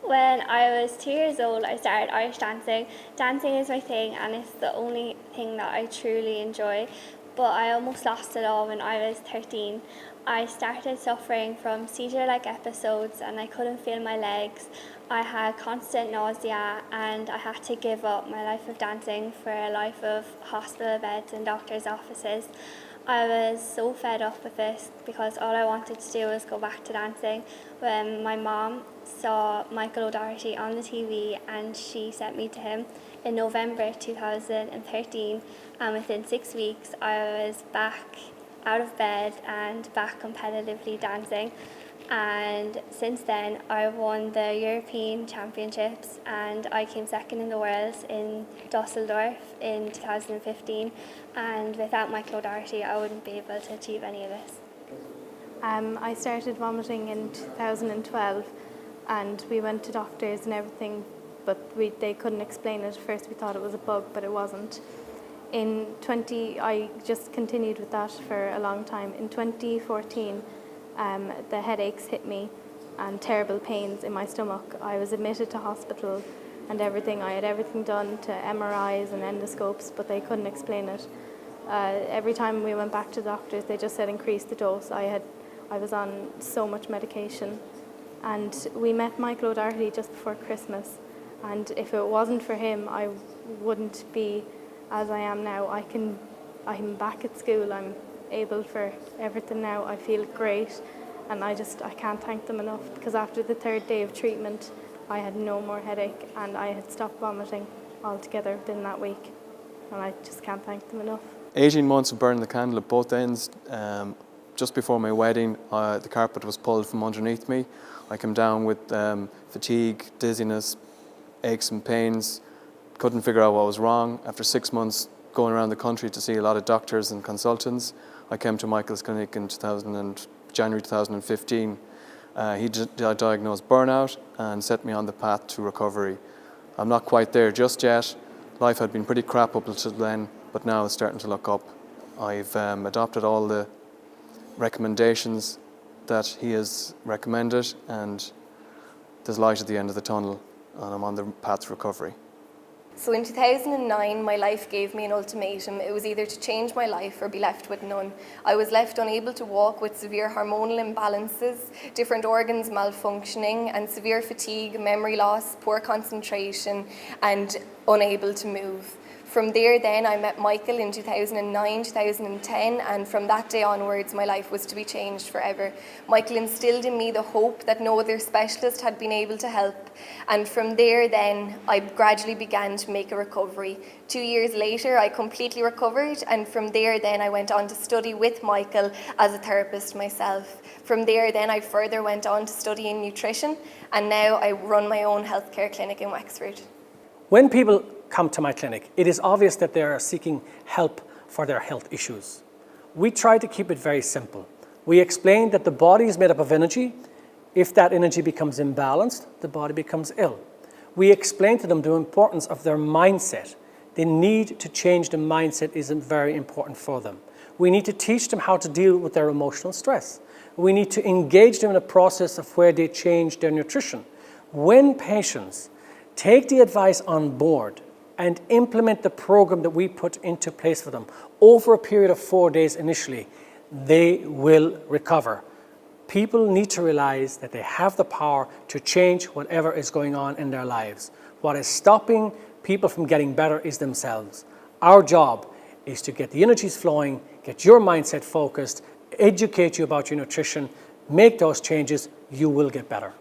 When I was 2 years old, I started Irish dancing. Dancing is my thing, and it's the only thing that I truly enjoy. But I almost lost it all when I was 13. I started suffering from seizure-like episodes, and I couldn't feel my legs. I had constant nausea, and I had to give up my life of dancing for a life of hospital beds and doctors' offices. I was so fed up with this because all I wanted to do was go back to dancing when my mom saw Michael O'Doherty on the TV, and she sent me to him in November 2013, and within 6 weeks I was back out of bed and back competitively dancing. And since then I've won the European Championships, and I came second in the world in Dusseldorf in 2015, and without Michael O'Doherty I wouldn't be able to achieve any of this. I started vomiting in 2012, and we went to doctors and everything, but they couldn't explain it. First we thought it was a bug, but it wasn't. I just continued with that for a long time. In 2014, the headaches hit me and terrible pains in my stomach. I was admitted to hospital and everything. I had everything done to MRIs and endoscopes, but they couldn't explain it. Every time we went back to the doctors, they just said increase the dose. I was on so much medication. And we met Michael O'Doherty just before Christmas. And if it wasn't for him, I wouldn't be as I am now. I'm back at school. I'm able for everything now. I feel great, and I can't thank them enough, because after the third day of treatment I had no more headache and I had stopped vomiting altogether within that week, and I just can't thank them enough. 18 months of burning the candle at both ends. Just before my wedding, the carpet was pulled from underneath me. I came down with fatigue, dizziness, aches and pains. Couldn't figure out what was wrong. After 6 months going around the country to see a lot of doctors and consultants, I came to Michael's clinic in January 2015. He diagnosed burnout and set me on the path to recovery. I'm not quite there just yet. Life had been pretty crap up until then, but now it's starting to look up. I've adopted all the recommendations that he has recommended, and there's light at the end of the tunnel, and I'm on the path to recovery. So in 2009, my life gave me an ultimatum. It was either to change my life or be left with none. I was left unable to walk with severe hormonal imbalances, different organs malfunctioning, and severe fatigue, memory loss, poor concentration, and unable to move. From there then I met Michael in 2009, 2010, and from that day onwards my life was to be changed forever. Michael instilled in me the hope that no other specialist had been able to help, and from there then I gradually began to make a recovery. 2 years later I completely recovered, and from there then I went on to study with Michael as a therapist myself. From there then I further went on to study in nutrition, and now I run my own healthcare clinic in Wexford. When people come to my clinic, it is obvious that they are seeking help for their health issues. We try to keep it very simple. We explain that the body is made up of energy. If that energy becomes imbalanced, the body becomes ill. We explain to them the importance of their mindset. The need to change the mindset is very important for them. We need to teach them how to deal with their emotional stress. We need to engage them in a process of where they change their nutrition. When patients take the advice on board and implement the program that we put into place for them over a period of 4 days initially, they will recover. People need to realize that they have the power to change whatever is going on in their lives. What is stopping people from getting better is themselves. Our job is to get the energies flowing, get your mindset focused, educate you about your nutrition, make those changes, you will get better.